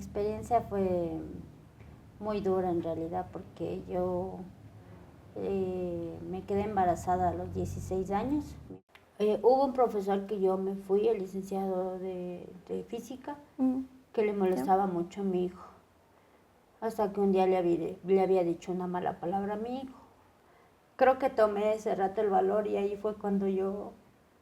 experiencia fue muy dura en realidad porque yo me quedé embarazada a los 16 años. Hubo un profesor que yo me fui, el licenciado de física, que le molestaba mucho a mi hijo. Hasta que un día le había dicho una mala palabra a mi hijo. Creo que tomé ese rato el valor y ahí fue cuando yo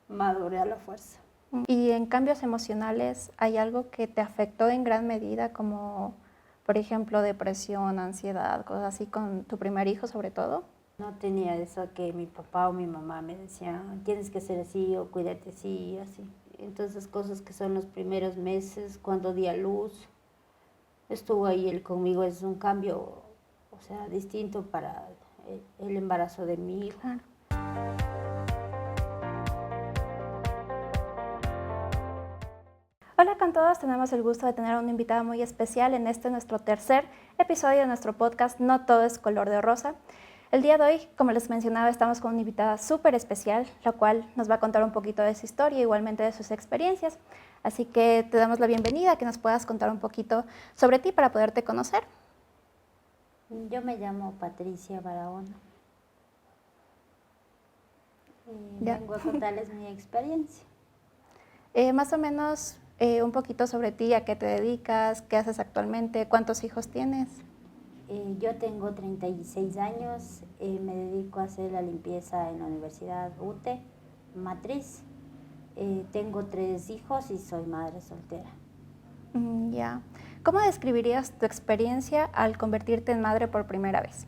maduré a la fuerza. Y en cambios emocionales, ¿hay algo que te afectó en gran medida, como por ejemplo depresión, ansiedad, cosas así con tu primer hijo sobre todo? No tenía eso que mi papá o mi mamá me decían, tienes que ser así o cuídate así, así. Entonces cosas que son los primeros meses, cuando di a luz, estuvo ahí él conmigo, es un cambio, o sea, distinto para el embarazo de mi hijo. Claro. Hola con todos, tenemos el gusto de tener a una invitada muy especial en nuestro tercer episodio de nuestro podcast No Todo es Color de Rosa. El día de hoy, como les mencionaba, estamos con una invitada súper especial, la cual nos va a contar un poquito de su historia, igualmente de sus experiencias. Así que te damos la bienvenida, que nos puedas contar un poquito sobre ti para poderte conocer. Yo me llamo Patricia Barahona y vengo a contarles mi experiencia. Más o menos un poquito sobre ti, a qué te dedicas, qué haces actualmente, cuántos hijos tienes. Yo tengo 36 años, me dedico a hacer la limpieza en la Universidad UTE, Matriz. Tengo 3 hijos y soy madre soltera. Ya. ¿Cómo describirías tu experiencia al convertirte en madre por primera vez?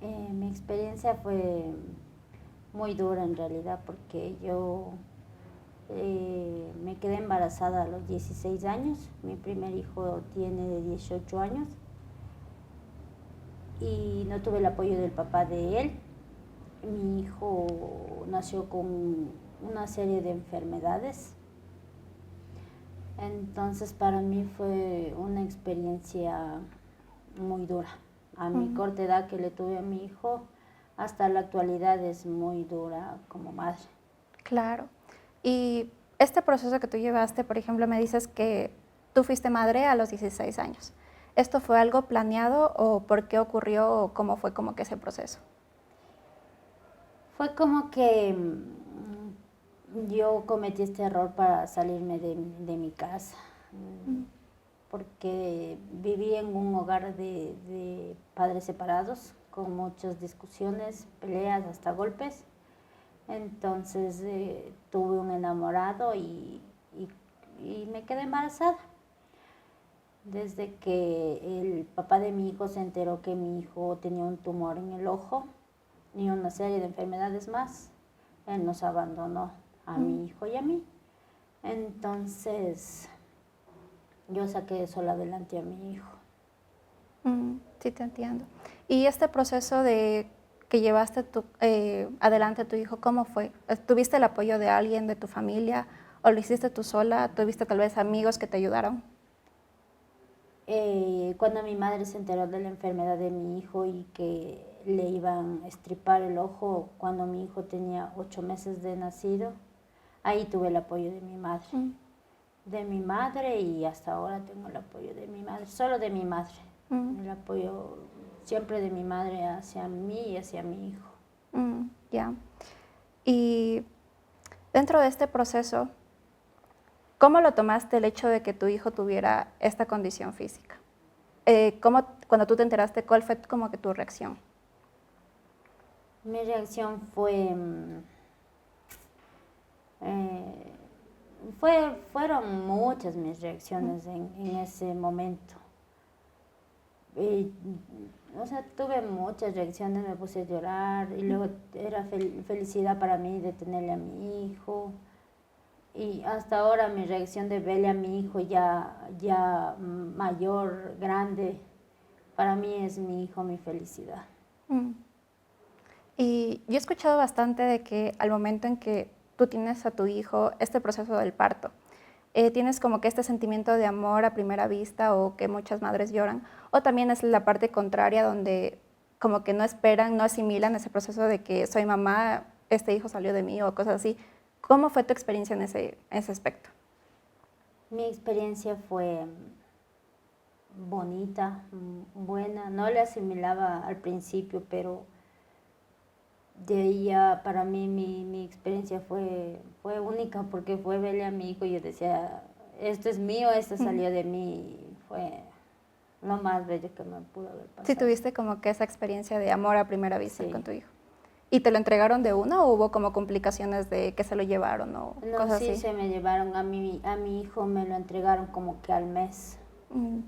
Mi experiencia fue muy dura en realidad porque yo me quedé embarazada a los 16 años. Mi primer hijo tiene 18 años y no tuve el apoyo del papá de él. Mi hijo nació con una serie de enfermedades. Entonces para mí fue una experiencia muy dura. A mi corta edad que le tuve a mi hijo, hasta la actualidad es muy dura como madre. Claro. Y este proceso que tú llevaste, por ejemplo, me dices que tú fuiste madre a los 16 años. ¿Esto fue algo planeado o por qué ocurrió o cómo fue como que ese proceso? Fue como que yo cometí este error para salirme de mi casa, porque viví en un hogar de padres separados, con muchas discusiones, peleas, hasta golpes. Entonces tuve un enamorado y me quedé embarazada. Desde que el papá de mi hijo se enteró que mi hijo tenía un tumor en el ojo y una serie de enfermedades más, él nos abandonó a mi hijo y a mí. Entonces yo saqué solo adelante a mi hijo. Sí, te entiendo. ¿Y este proceso de que llevaste adelante a tu hijo, cómo fue? ¿Tuviste el apoyo de alguien, de tu familia, o lo hiciste tú sola? ¿Tuviste tal vez amigos que te ayudaron? Cuando mi madre se enteró de la enfermedad de mi hijo y que le iban a estripar el ojo cuando mi hijo tenía 8 meses de nacido, ahí tuve el apoyo de mi madre. De mi madre, y hasta ahora tengo el apoyo de mi madre, solo de mi madre. El apoyo siempre de mi madre hacia mí y hacia mi hijo. Ya. Y dentro de este proceso, ¿cómo lo tomaste el hecho de que tu hijo tuviera esta condición física? Cuando tú te enteraste, ¿cuál fue como que tu reacción? Mi reacción fue, fueron muchas mis reacciones en ese momento. O sea, tuve muchas reacciones, me puse a llorar y luego era felicidad para mí de tenerle a mi hijo. Y hasta ahora mi reacción de verle a mi hijo ya mayor, grande, para mí es mi hijo, mi felicidad. Y yo he escuchado bastante de que al momento en que tú tienes a tu hijo, este proceso del parto, tienes como que este sentimiento de amor a primera vista o que muchas madres lloran, o también es la parte contraria donde como que no esperan, no asimilan ese proceso de que soy mamá, este hijo salió de mí o cosas así. ¿Cómo fue tu experiencia en ese aspecto? Mi experiencia fue bonita, buena. No la asimilaba al principio, pero de ahí ya para mí mi experiencia fue única porque fue verle a mi hijo y yo decía, esto es mío, esto salió de mí. Fue lo más bello que me pudo haber Sí, pasado. tuviste como que esa experiencia de amor a primera vista Sí. con tu hijo. ¿Y te lo entregaron de una o hubo como complicaciones de que se lo llevaron o No, cosas sí, así? se me llevaron a mi hijo, me lo entregaron como que al mes,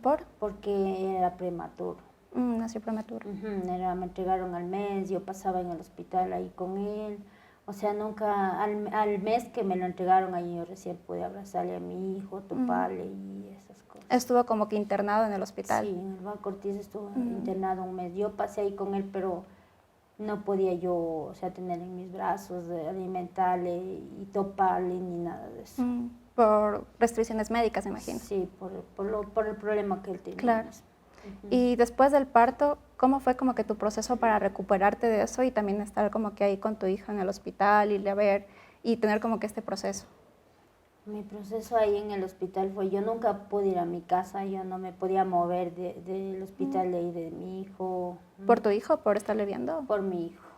¿Por? porque era prematuro. Nació prematuro. Me entregaron al mes, yo pasaba en el hospital ahí con él. O sea, nunca, al mes que me lo entregaron ahí yo recién pude abrazarle a mi hijo, toparle y esas cosas. Estuvo como que internado en el hospital. Sí, en el Banco Ortiz estuvo internado un mes. Yo pasé ahí con él, pero no podía yo, o sea, tenerle en mis brazos, alimentarle y toparle ni nada de eso. Por restricciones médicas, me imagino. Sí, por el problema que él tenía. Claro. Y después del parto, ¿cómo fue como que tu proceso para recuperarte de eso y también estar como que ahí con tu hija en el hospital, irle a ver y tener como que este proceso? Mi proceso ahí en el hospital fue, yo nunca pude ir a mi casa, yo no me podía mover del hospital de ahí de mi hijo. ¿Por tu hijo, por estarle viendo? Por mi hijo.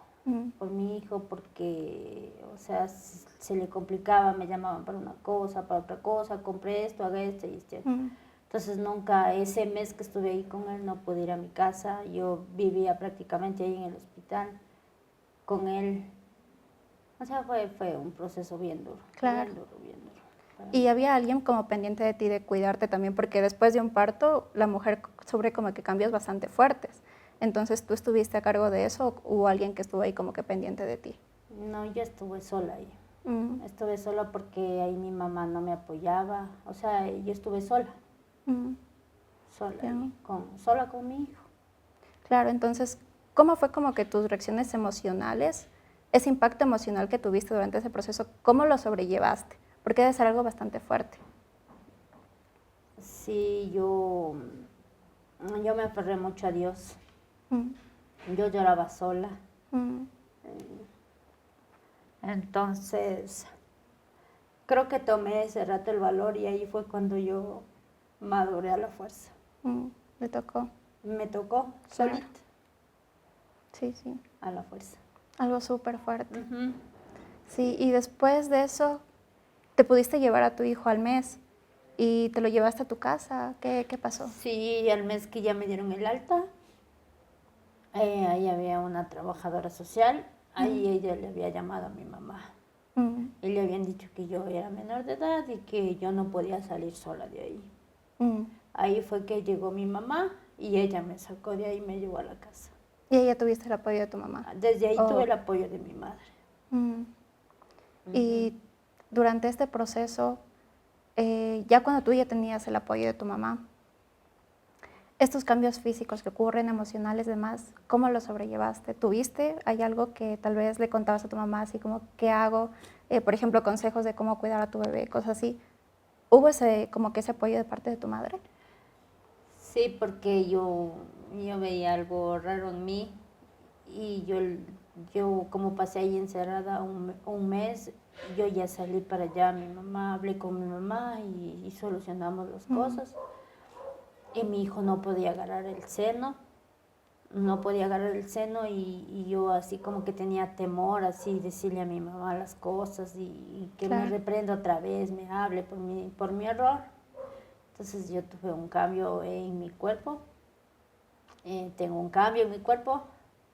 Por mi hijo porque, o sea, se le complicaba, me llamaban para una cosa, para otra cosa, compré esto, haga esto y esto. Entonces nunca, ese mes que estuve ahí con él no pude ir a mi casa, yo vivía prácticamente ahí en el hospital con él. O sea, fue un proceso bien duro. Claro. Bien duro, bien duro. ¿Y había alguien como pendiente de ti, de cuidarte también? Porque después de un parto, la mujer sufre como que cambios bastante fuertes. Entonces, ¿tú estuviste a cargo de eso o hubo alguien que estuvo ahí como que pendiente de ti? No, yo estuve sola ahí. Estuve sola porque ahí mi mamá no me apoyaba. O sea, yo estuve sola. Sola, ahí, sola con mi hijo. Claro, entonces, ¿cómo fue como que tus reacciones emocionales, ese impacto emocional que tuviste durante ese proceso, cómo lo sobrellevaste? Porque debe ser algo bastante fuerte. Sí, yo me aferré mucho a Dios. Yo lloraba sola. Entonces, creo que tomé ese rato el valor y ahí fue cuando yo maduré a la fuerza. ¿Le tocó? Me tocó, Claro. solita. Sí, sí. A la fuerza. Algo súper fuerte. Sí, y después de eso, te pudiste llevar a tu hijo al mes y te lo llevaste a tu casa. ¿Qué pasó? Sí, al mes que ya me dieron el alta, ahí había una trabajadora social, ahí ella le había llamado a mi mamá. Y le habían dicho que yo era menor de edad y que yo no podía salir sola de ahí. Ahí fue que llegó mi mamá y ella me sacó de ahí y me llevó a la casa. ¿Y ahí ya tuviste el apoyo de tu mamá? Desde ahí tuve el apoyo de mi madre. Y durante este proceso, ya cuando tú ya tenías el apoyo de tu mamá, estos cambios físicos que ocurren, emocionales, demás, ¿cómo los sobrellevaste? ¿Tuviste? ¿Hay algo que tal vez le contabas a tu mamá, así como, qué hago? Por ejemplo, consejos de cómo cuidar a tu bebé, cosas así. ¿Hubo como que ese apoyo de parte de tu madre? Sí, porque yo veía algo raro en mí y yo como pasé ahí encerrada un mes, yo ya salí para allá, mi mamá, hablé con mi mamá y solucionamos las cosas. Y mi hijo no podía agarrar el seno, y yo así como que tenía temor, así decirle a mi mamá las cosas y que me reprenda otra vez, me hable por mi error. Entonces yo tuve un cambio en mi cuerpo, tengo un cambio en mi cuerpo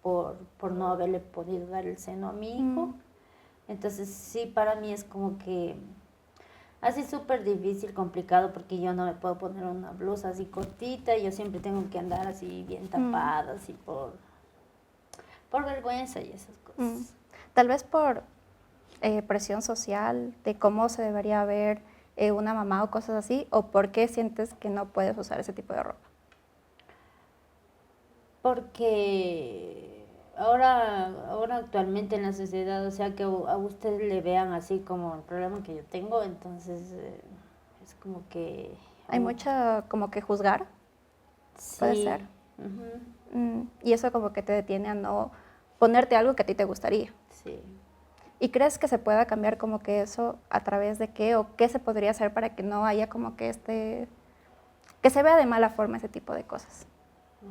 por no haberle podido dar el seno a mi hijo. Entonces sí, para mí es como que así súper difícil, complicado, porque yo no me puedo poner una blusa así cortita, yo siempre tengo que andar así bien tapada, así por vergüenza y esas cosas. Tal vez por presión social de cómo se debería ver una mamá o cosas así, o por qué sientes que no puedes usar ese tipo de ropa. Porque ahora actualmente en la sociedad, o sea, que a usted le vean así como el problema que yo tengo, entonces es como que... Hay mucho como que juzgar, puede Sí. ser. Y eso como que te detiene a no ponerte algo que a ti te gustaría. Sí. ¿Y crees que se pueda cambiar como que eso a través de qué o qué se podría hacer para que no haya como que que se vea de mala forma ese tipo de cosas?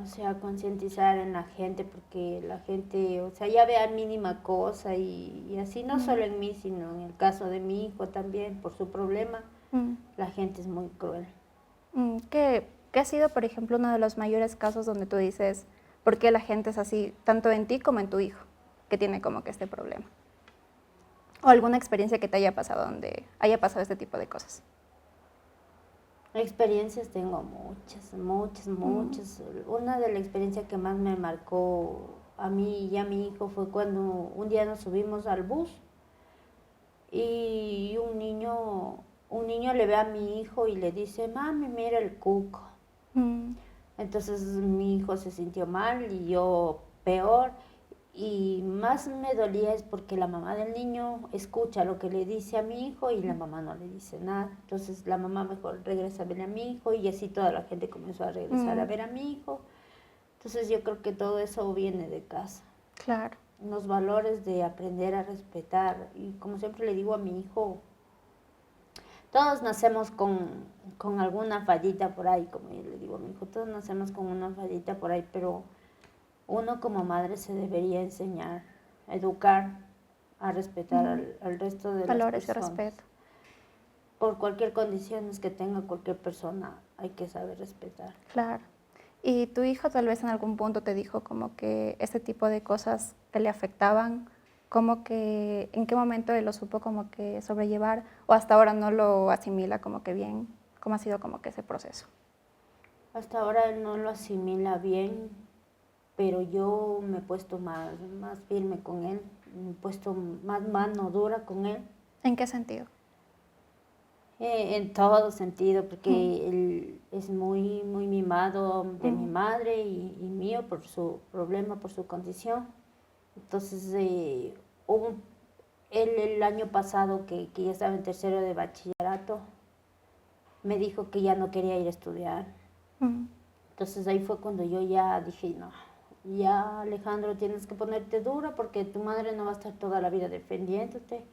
O sea, concientizar en la gente, porque la gente, o sea, ya vea mínima cosa y así no Mm, solo en mí, sino en el caso de mi hijo también, por su problema, mm, la gente es muy cruel. ¿Qué ha sido, por ejemplo, uno de los mayores casos donde tú dices, ¿por qué la gente es así, tanto en ti como en tu hijo, que tiene como que este problema? ¿O alguna experiencia que te haya pasado donde haya pasado este tipo de cosas? Experiencias tengo muchas, muchas, Mm, muchas. Una de las experiencias que más me marcó a mí y a mi hijo fue cuando un día nos subimos al bus y un niño le ve a mi hijo y le dice, mami, mira el cuco. mm, Entonces mi hijo se sintió mal y yo peor. Y más me dolía es porque la mamá del niño escucha lo que le dice a mi hijo y la mamá no le dice nada. Entonces la mamá mejor regresa a ver a mi hijo y así toda la gente comenzó a regresar a mm, ver a mi hijo. Entonces yo creo que todo eso viene de casa. claro, Los valores de aprender a respetar. Y como siempre le digo a mi hijo, todos nacemos con alguna fallita por ahí, como yo le digo a mi hijo, todos nacemos con una fallita por ahí, pero uno como madre se debería enseñar, educar, a respetar mm, al resto de las valores y personas. respeto, Por cualquier condición que tenga cualquier persona, hay que saber respetar. claro. ¿Y tu hijo tal vez en algún punto te dijo como que este tipo de cosas que le afectaban, como que en qué momento él lo supo como que sobrellevar o hasta ahora no lo asimila como que bien? ¿Cómo ha sido como que ese proceso? Hasta ahora él no lo asimila bien, pero yo me he puesto más firme con él, me he puesto más mano dura con él. ¿En qué sentido? En todo sentido, Mm, porque él es muy, muy mimado de mi mm, madre y mío por su problema, por su condición. Entonces, hubo él el año pasado, que ya estaba en tercero de bachillerato, me dijo que ya no quería ir a estudiar. mm, Entonces ahí fue cuando yo ya dije, no, ya Alejandro tienes que ponerte dura porque tu madre no va a estar toda la vida defendiéndote,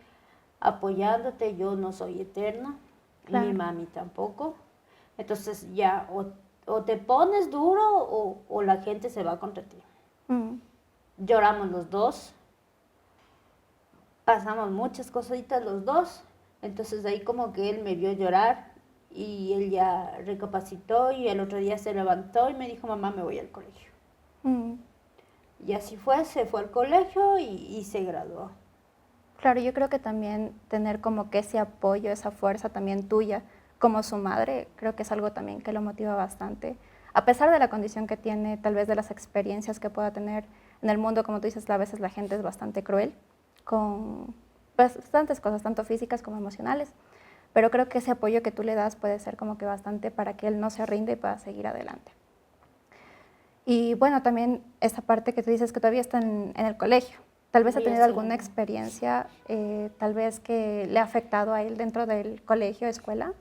apoyándote, yo no soy eterna, mi claro. mami tampoco. Entonces ya o te pones duro o la gente se va contra ti. Mm, Lloramos los dos, pasamos muchas cositas los dos, entonces ahí como que él me vio llorar y él ya recapacitó y el otro día se levantó y me dijo, mamá, me voy al colegio. mm. Y así fue, se fue al colegio y se graduó. Claro, yo creo que también tener como que ese apoyo, esa fuerza también tuya como su madre, creo que es algo también que lo motiva bastante. A pesar de la condición que tiene, tal vez de las experiencias que pueda tener en el mundo, como tú dices, a veces la gente es bastante cruel con bastantes cosas, tanto físicas como emocionales, pero creo que ese apoyo que tú le das puede ser como que bastante para que él no se rinde y pueda seguir adelante. Y bueno, también esa parte que tú dices que todavía está en el colegio. Tal vez ha Y tenido ese, alguna experiencia, tal vez que le ha afectado a él dentro del colegio, escuela.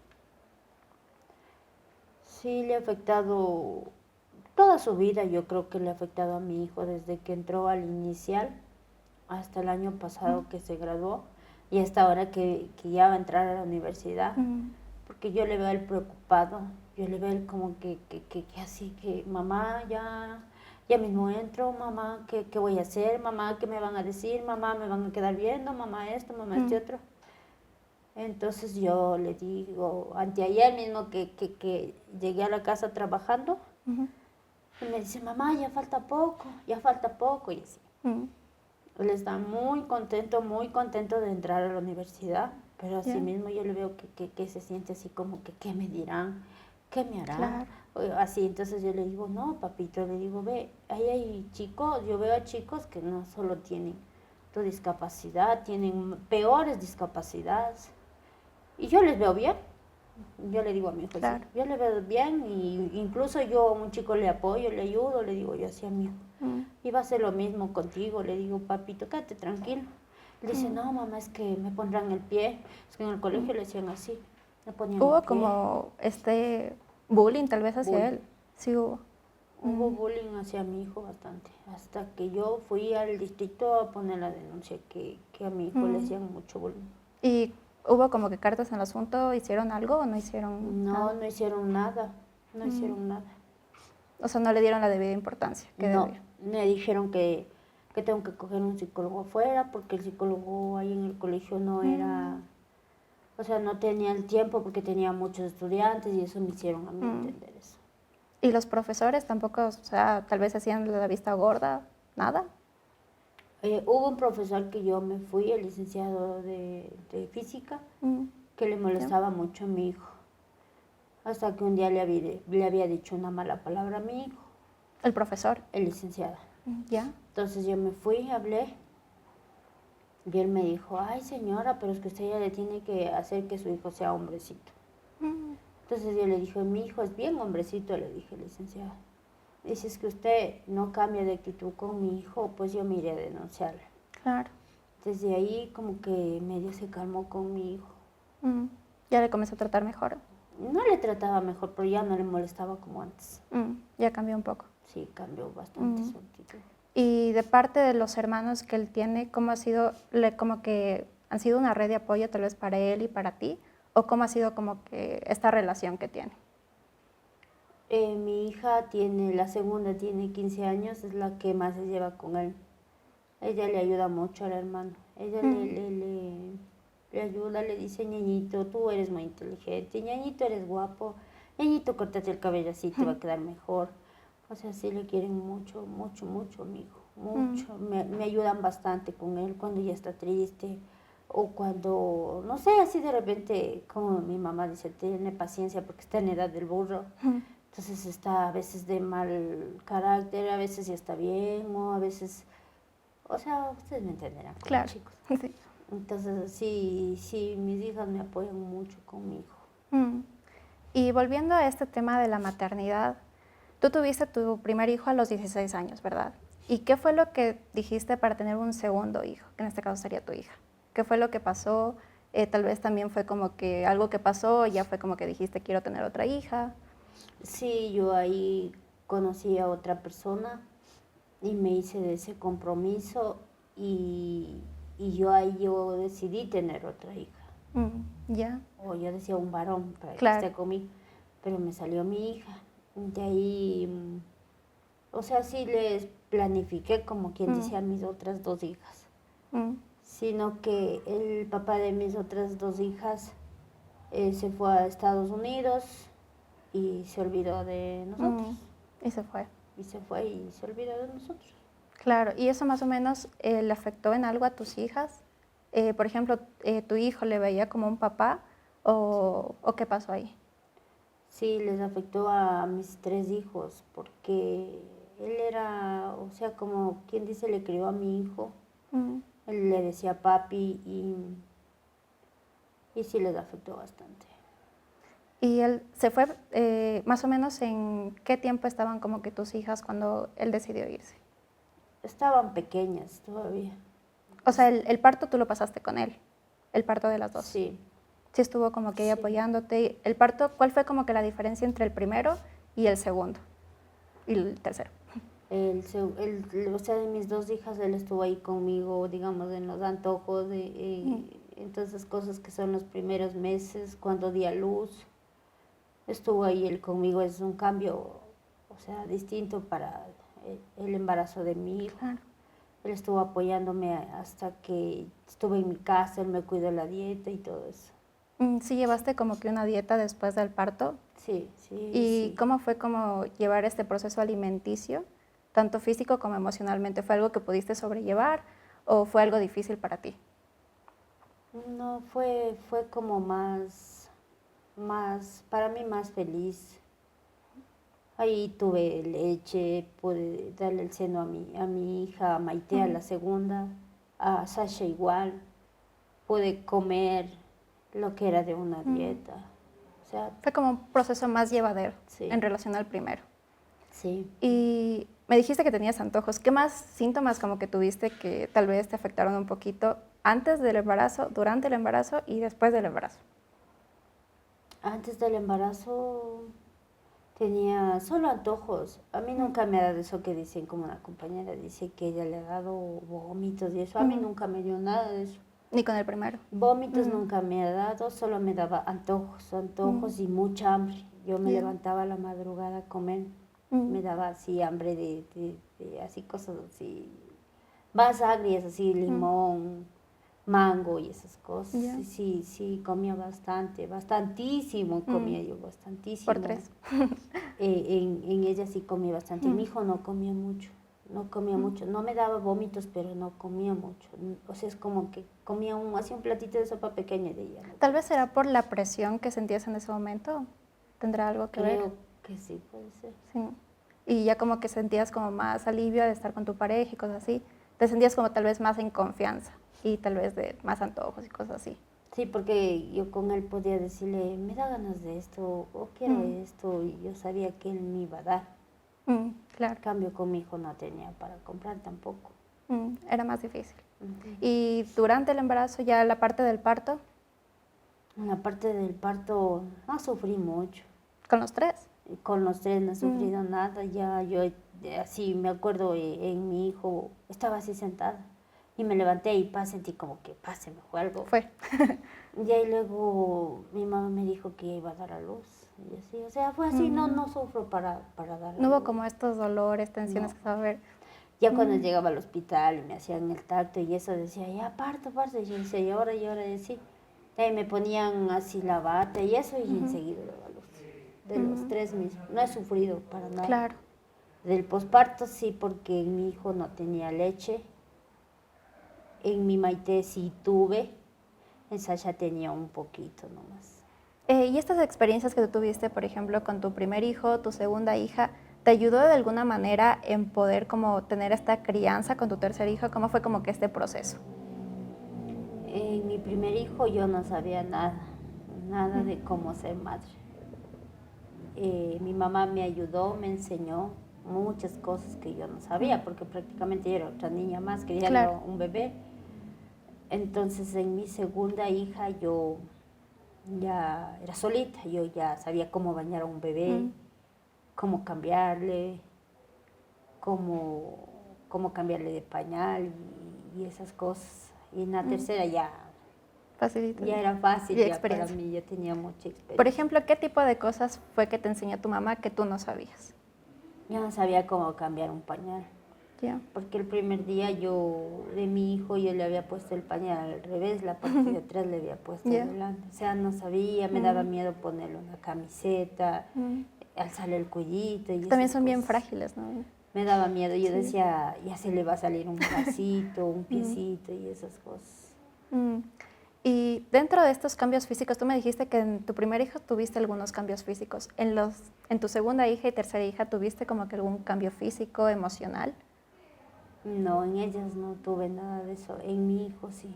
sí le ha afectado toda su vida, yo creo que le ha afectado a mi hijo desde que entró al inicial hasta el año Mm, pasado que se graduó y hasta ahora que ya va a entrar a la universidad, mm, porque yo le veo a él preocupado, yo le veo a él como que así, que mamá, ya mismo entro, mamá, ¿qué voy a hacer? Mamá, ¿qué me van a decir? Mamá, ¿me van a quedar viendo? Mamá, esto, mamá, este mm, otro. Entonces yo le digo, anteayer mismo que llegué a la casa trabajando, ujú, y me dice, mamá, ya falta poco, y así. mm, Él está muy contento de entrar a la universidad, pero así ya, mismo yo le veo que se siente así como que, ¿qué me dirán? ¿Qué me harán? claro, Así, entonces yo le digo, no, papito, le digo, ve, ahí hay chicos, yo veo a chicos que no solo tienen tu discapacidad, tienen peores discapacidades. Y yo les veo bien. Yo le digo a mi hijo así, claro. yo le veo bien y incluso yo a un chico le apoyo, le ayudo, le digo yo así a mi hijo. Mm, Y va a ser lo mismo contigo, le digo, papito, quédate tranquilo. Le dice, mm, no, mamá, es que me pondrán el pie. Es que en el colegio mm. le decían así, me ponían el Hubo pie, como este bullying tal vez hacia bullying. él. Sí hubo. Hubo bullying hacia mi hijo bastante, hasta que yo fui al distrito a poner la denuncia que a mi hijo le hacían mucho bullying. ¿Y hubo como que cartas en el asunto? ¿Hicieron algo o no hicieron No, nada? no hicieron nada, no hicieron nada. O sea, no le dieron la debida importancia que No, debía. me dijeron que tengo que coger un psicólogo afuera porque el psicólogo ahí en el colegio no era, o sea, no tenía el tiempo porque tenía muchos estudiantes y eso me hicieron a mí entender eso. ¿Y los profesores tampoco, o sea, tal vez hacían la vista gorda? ¿Nada? Hubo un profesor que yo me fui, el licenciado de física, que le molestaba mucho a mi hijo. Hasta que un día le había dicho una mala palabra a mi hijo, ¿El profesor? el licenciado. ¿Ya? Entonces yo me fui, hablé, y él me dijo, ay señora, pero es que usted ya le tiene que hacer que su hijo sea hombrecito. Entonces yo le dije, mi hijo es bien hombrecito, le dije, licenciado. Y si es que usted no cambia de actitud con mi hijo, pues yo me iré a denunciarle. Claro. Desde ahí como que medio se calmó con mi hijo. ¿Ya le comenzó a tratar mejor? No le trataba mejor, pero ya no le molestaba como antes. Ya cambió un poco. Sí, cambió bastante su actitud. Y de parte de los hermanos que él tiene, ¿cómo ha sido, como que han sido una red de apoyo tal vez para él y para ti? ¿O cómo ha sido como que esta relación que tiene? Mi hija la segunda tiene 15 años, es la que más se lleva con él. Ella le ayuda mucho al hermano. Ella le ayuda, le dice, ñañito, tú eres muy inteligente, ñañito, eres guapo, ñañito, córtate el cabello así, te va a quedar mejor. O sea, sí le quieren mucho, mucho, mucho a mi hijo, mucho. Me ayudan bastante con él cuando ya está triste o cuando, no sé, así de repente, como mi mamá dice, tiene paciencia porque está en edad del burro. Entonces está a veces de mal carácter, a veces ya está bien o a veces, o sea, ustedes me entenderán, Claro. chicos. Sí. Entonces sí, mis hijas me apoyan mucho con mi hijo. Y volviendo a este tema de la maternidad, tú tuviste tu primer hijo a los 16 años, ¿verdad? ¿Y qué fue lo que dijiste para tener un segundo hijo, que en este caso sería tu hija? ¿Qué fue lo que pasó? Tal vez también fue como que algo que pasó, ya fue como que dijiste quiero tener otra hija. Sí, yo ahí conocí a otra persona y me hice de ese compromiso y yo decidí tener otra hija. ¿Ya? O yo decía un varón para Claro. que esté conmigo, pero me salió mi hija. De ahí, o sea, sí les planifiqué como quien dice a mis otras dos hijas, sino que el papá de mis otras dos hijas se fue a Estados Unidos y se olvidó de nosotros. Y se fue. Y se fue y se olvidó de nosotros. Claro, ¿y eso más o menos le afectó en algo a tus hijas? Por ejemplo, ¿tu hijo le veía como un papá o qué pasó ahí? Sí, les afectó a mis tres hijos porque él era, o sea, como quien dice, le crió a mi hijo. Él le decía papi y sí les afectó bastante. ¿Y él se fue más o menos en qué tiempo estaban como que tus hijas cuando él decidió irse? Estaban pequeñas todavía. O sea, el parto tú lo pasaste con él, el parto de las dos. Sí. Sí estuvo como que ahí Sí. apoyándote. ¿El parto, cuál fue como que la diferencia entre el primero y el segundo? Y el tercero. O sea, de mis dos hijas, él estuvo ahí conmigo, digamos, en los antojos, entonces cosas que son los primeros meses, cuando di a luz, estuvo ahí él conmigo, es un cambio, o sea, distinto para el embarazo de mi hijo. Claro. Él estuvo apoyándome hasta que estuve en mi casa, él me cuidó la dieta y todo eso. ¿Sí llevaste como que una dieta después del parto? Sí. ¿Y sí. cómo fue como llevar este proceso alimenticio, tanto físico como emocionalmente? ¿Fue algo que pudiste sobrellevar o fue algo difícil para ti? No, fue como para mí más feliz. Ahí tuve leche, pude darle el seno a mi hija, a Maite, a la segunda, a Sasha igual. Pude comer lo que era de una dieta. O sea, Fue como un proceso más llevadero Sí. en relación al primero. sí. Y me dijiste que tenías antojos. ¿Qué más síntomas como que tuviste que tal vez te afectaron un poquito antes del embarazo, durante el embarazo y después del embarazo? Antes del embarazo, Tenía solo antojos. A mí nunca me ha dado eso que dicen, como una compañera dice que ella le ha dado vómitos y eso. A mí nunca me dio nada de eso. Ni con el primero. Vómitos nunca me ha dado, solo me daba antojos y mucha hambre. Yo me Ya. levantaba a la madrugada a comer. Me daba así hambre de así cosas así, más agrias, así limón, mango y esas cosas. Ya. Sí, comía bastante, bastantísimo comía yo, bastantísimo. Por 3. En ella sí comía bastante. Mi hijo no comía mucho, no comía mucho. No me daba vómitos, pero no comía mucho. O sea, es como que comía hacía un platito de sopa pequeña de ella. ¿No? Tal vez será por la presión que sentías en ese momento. ¿Tendrá algo que ver? Creo que sí, puede ser. Sí. Y ya como que sentías como más alivio de estar con tu pareja y cosas así. Te sentías como tal vez más en confianza y tal vez de más antojos y cosas así. Sí, porque yo con él podía decirle, me da ganas de esto o quiero esto, y yo sabía que él me iba a dar. Claro. En cambio, con mi hijo no tenía para comprar tampoco. Era más difícil. Y durante el embarazo, ya la parte del parto, En la parte del parto no sufrí mucho. con los 3. Con los 3 no he sufrido nada, ya yo así me acuerdo en mi hijo, estaba así sentada y me levanté y sentí como que se me fue algo. Fue. Y ahí luego mi mamá me dijo que iba a dar a luz y así, o sea, fue así, no sufro para dar a No hubo luz. como estos dolores, tensiones No. que saber. Ya cuando llegaba al hospital y me hacían el tacto y eso decía, ya parto, y yo decía, y ahora, y así. Y ahí me ponían así la bata y eso y enseguida daba luz. De los 3 mismos. No he sufrido para nada. Claro. Del posparto sí, porque mi hijo no tenía leche. En mi Maite sí tuve. En Sasha tenía un poquito nomás. Y estas experiencias que tú tuviste, por ejemplo, con tu primer hijo, tu segunda hija, ¿te ayudó de alguna manera en poder como tener esta crianza con tu tercer hijo? ¿Cómo fue como que este proceso? En mi primer hijo yo no sabía nada de cómo ser madre. Mi mamá me ayudó, me enseñó muchas cosas que yo no sabía, porque prácticamente yo era otra niña más, criando Claro. un bebé. Entonces en mi segunda hija yo ya era solita, yo ya sabía cómo bañar a un bebé, cómo cambiarle, cómo cambiarle de pañal y esas cosas. Y en la tercera ya Facilito. era fácil, Y ya para experiencia. mí, ya tenía mucha experiencia. Por ejemplo, ¿qué tipo de cosas fue que te enseñó tu mamá que tú no sabías? Yo no sabía cómo cambiar un pañal. Ya. Porque el primer día de mi hijo yo le había puesto el pañal al revés, la parte de atrás le había puesto adelante. O sea, no sabía, me daba miedo ponerle una camiseta, alzarle el cuellito. Y También esas son bien cosas. frágiles, ¿no? Me daba miedo, yo decía, ya se le va a salir un bracito, un piecito y esas cosas. Y dentro de estos cambios físicos, tú me dijiste que en tu primer hijo tuviste algunos cambios físicos. ¿En tu segunda hija y tercera hija tuviste como que algún cambio físico, emocional? No, en ellas no tuve nada de eso, en mi hijo sí.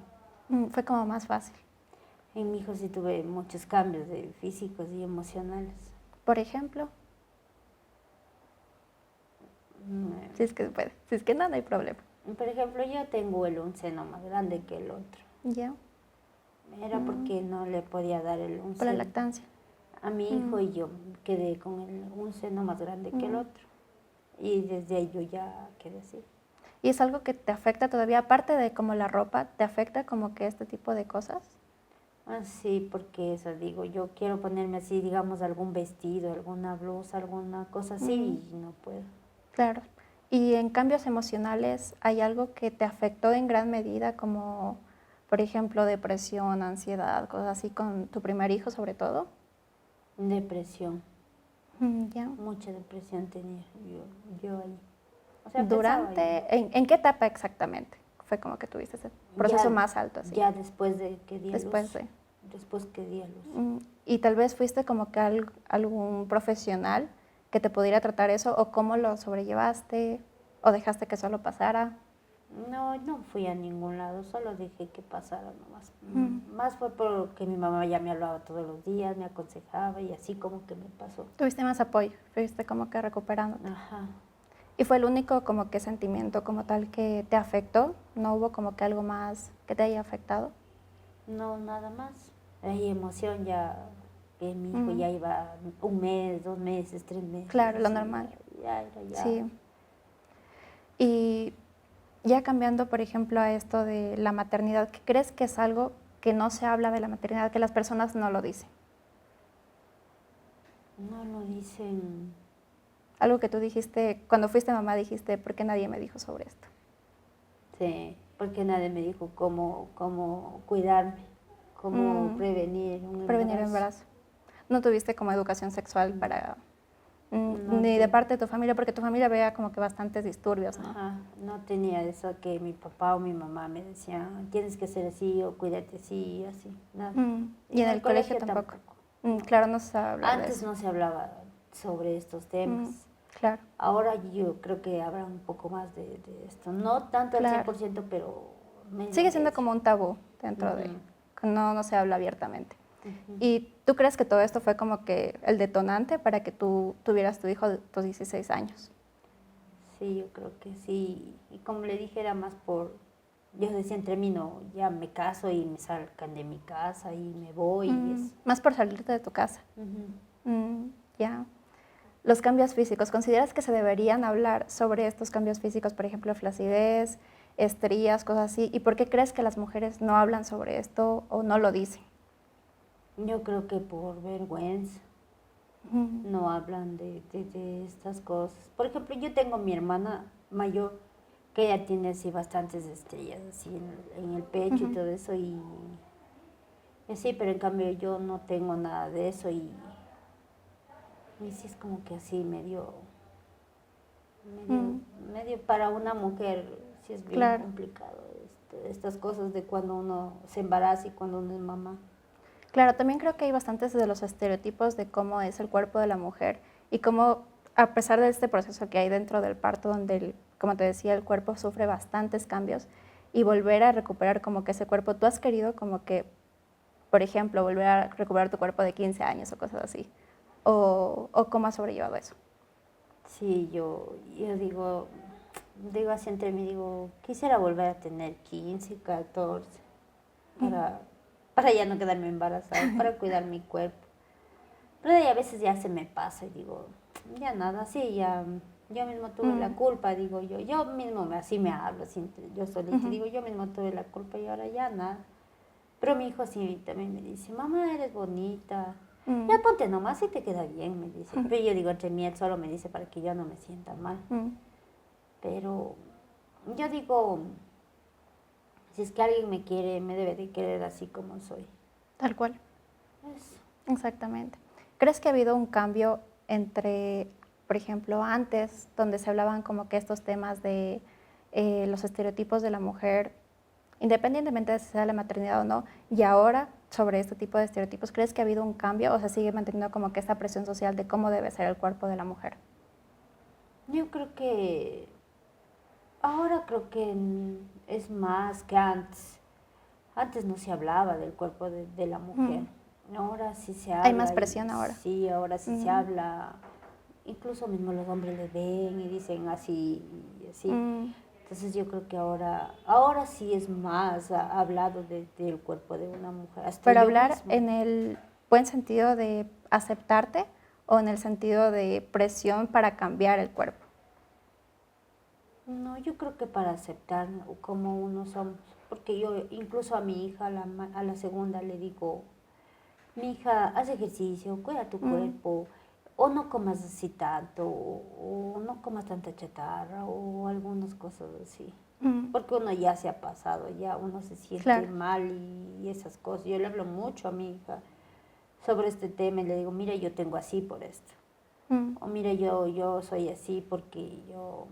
Fue como más fácil. En mi hijo sí tuve muchos cambios físicos y emocionales. Por ejemplo, si es que se puede. Si es que no, no hay problema. Por ejemplo, yo tengo un seno más grande que el otro. Ya. Era porque no le podía dar un Por la seno lactancia. a mi hijo y yo quedé con un seno más grande que el otro. Y desde ahí yo ya quedé así. ¿Y es algo que te afecta todavía, aparte de como la ropa, te afecta como que este tipo de cosas? Sí, porque eso digo, yo quiero ponerme así, digamos, algún vestido, alguna blusa, alguna cosa así y no puedo. Claro. ¿Y en cambios emocionales hay algo que te afectó en gran medida, como por ejemplo depresión, ansiedad, cosas así con tu primer hijo sobre todo? Depresión, Ya. mucha depresión tenía yo ahí. O sea, pensaba ¿En qué etapa exactamente fue como que tuviste ese proceso ya, más alto así? ya después de que di a Después luz. de. Después que di a luz. ¿Y tal vez fuiste como que algún profesional que te pudiera tratar eso, o cómo lo sobrellevaste, o dejaste que solo pasara? No fui a ningún lado, solo dejé que pasara nomás. Más fue porque mi mamá ya me hablaba todos los días, me aconsejaba y así como que me pasó. Tuviste más apoyo, fuiste como que recuperándote. Ajá. ¿Y fue el único como que sentimiento como tal que te afectó? ¿No hubo como que algo más que te haya afectado? No, nada más. Hay emoción ya que mi hijo ya iba 1 mes, 2 meses, 3 meses. Claro, lo así, normal. Ya. Sí. Y ya cambiando, por ejemplo, a esto de la maternidad, ¿qué crees que es algo que no se habla de la maternidad, que las personas no lo dicen? No lo dicen. Algo que tú dijiste, cuando fuiste mamá dijiste, ¿por qué nadie me dijo sobre esto? Sí, porque nadie me dijo cómo cuidarme, cómo prevenir un Prevenir el embarazo. embarazo. No tuviste como educación sexual para, No, ni de parte de tu familia, porque tu familia vea como que bastantes disturbios, ¿no? ajá, no tenía eso que mi papá o mi mamá me decían, tienes que ser así o cuídate así, así, nada. Y en el colegio tampoco. No. Claro, no se sabe hablar de Antes eso. no se hablaba sobre estos temas. Claro, Ahora yo creo que habrá un poco más de esto. No tanto al claro. 100%, pero medio Sigue de siendo eso. como un tabú dentro de, Ujú, que no se habla abiertamente. ujú. ¿Y tú crees que todo esto fue como que el detonante para que tú tuvieras tu hijo de tus 16 años? Sí, yo creo que sí. Y como le dije, era más por... Yo decía entre mí, no, ya me caso y me salgan de mi casa y me voy y eso. Más por salirte de tu casa. Ya. Los cambios físicos, ¿consideras que se deberían hablar sobre estos cambios físicos, por ejemplo, flacidez, estrías, cosas así? ¿Y por qué crees que las mujeres no hablan sobre esto o no lo dicen? Yo creo que por vergüenza no hablan de estas cosas. Por ejemplo, yo tengo mi hermana mayor que ella tiene así bastantes estrellas así en el pecho y todo eso y sí, pero en cambio yo no tengo nada de eso y sí es como que así medio para una mujer sí es bien Claro. complicado estas cosas de cuando uno se embaraza y cuando uno es mamá. Claro, también creo que hay bastantes de los estereotipos de cómo es el cuerpo de la mujer y cómo, a pesar de este proceso que hay dentro del parto, donde, como te decía, el cuerpo sufre bastantes cambios y volver a recuperar como que ese cuerpo, tú has querido como que, por ejemplo, volver a recuperar tu cuerpo de 15 años o cosas así, o cómo has sobrellevado eso. Sí, yo digo así entre mí, digo, quisiera volver a tener 15, 14 para, para ya no quedarme embarazada, para cuidar mi cuerpo. Pero de ahí a veces ya se me pasa y digo, ya nada, sí, ya, yo mismo tuve la culpa, digo yo mismo así me hablo, así yo solita, digo, yo mismo tuve la culpa y ahora ya nada. Pero mi hijo sí también me dice, mamá, eres bonita, ya ponte nomás si te queda bien, me dice. Pero yo digo, entre mí él solo me dice para que yo no me sienta mal. Pero yo digo, si es que alguien me quiere, me debe de querer así como soy. Tal cual. Eso. Exactamente. ¿Crees que ha habido un cambio entre, por ejemplo, antes, donde se hablaban como que estos temas de los estereotipos de la mujer, independientemente de si sea la maternidad o no, y ahora sobre este tipo de estereotipos, ¿crees que ha habido un cambio o se sigue manteniendo como que esta presión social de cómo debe ser el cuerpo de la mujer? Yo creo que ahora creo que es más que antes. Antes no se hablaba del cuerpo de la mujer. Ahora sí se Hay más habla y presión ahora. sí, ahora sí se habla. Incluso mismo los hombres le ven y dicen así y así. Entonces yo creo que ahora sí es más hablado del cuerpo de una mujer. Hasta Pero yo hablar misma. en el buen sentido de aceptarte o en el sentido de presión para cambiar el cuerpo. No, yo creo que para aceptar como uno somos. Porque yo incluso a mi hija, a la segunda, le digo, mi hija, haz ejercicio, cuida tu cuerpo, o no comas así tanto, o no comas tanta chatarra, o algunas cosas así. Porque uno ya se ha pasado, ya uno se siente Claro. mal y esas cosas. Yo le hablo mucho a mi hija sobre este tema y le digo, mira, yo tengo así por esto. O mira, yo soy así porque yo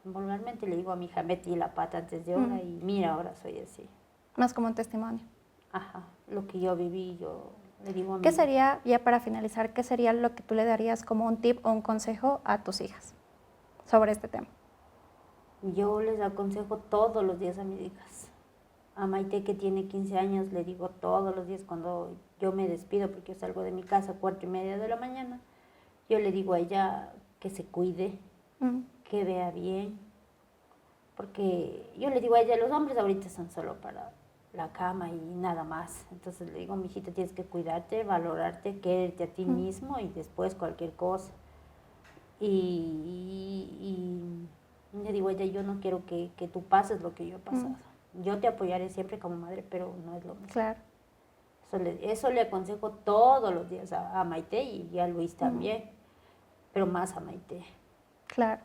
vulgarmente le digo a mi hija, metí la pata antes de hora y mira, ahora soy así. Más como un testimonio. Ajá, lo que yo viví, yo le digo a ¿Qué mi... sería, ya para finalizar, qué sería lo que tú le darías como un tip o un consejo a tus hijas sobre este tema? Yo les aconsejo todos los días a mis hijas. A Maite, que tiene 15 años, le digo todos los días cuando yo me despido, porque yo salgo de mi casa a 4:30 de la mañana, yo le digo a ella que se cuide, que vea bien, porque yo le digo a ella, los hombres ahorita están solo la cama y nada más. Entonces le digo, mijita, tienes que cuidarte, valorarte, quererte a ti mismo y después cualquier cosa. Y le digo a ella, yo no quiero que tú pases lo que yo he pasado. Yo te apoyaré siempre como madre, pero no es lo mismo. Claro. Eso le aconsejo todos los días a Maite y a Luis también, pero más a Maite. Claro.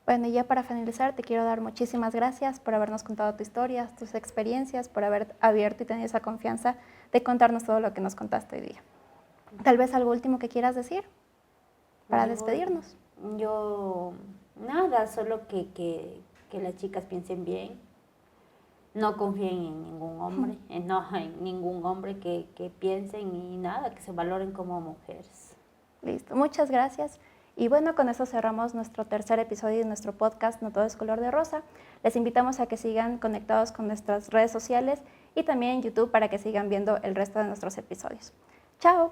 Bueno, y ya para finalizar, te quiero dar muchísimas gracias por habernos contado tu historia, tus experiencias, por haber abierto y tenido esa confianza de contarnos todo lo que nos contaste hoy día. Tal vez algo último que quieras decir para despedirnos. Yo, nada, solo que las chicas piensen bien, no confíen en ningún hombre, en ningún hombre que piensen y nada, que se valoren como mujeres. Listo, muchas gracias. Y bueno, con eso cerramos nuestro tercer episodio de nuestro podcast No Todo es Color de Rosa. Les invitamos a que sigan conectados con nuestras redes sociales y también en YouTube para que sigan viendo el resto de nuestros episodios. ¡Chao!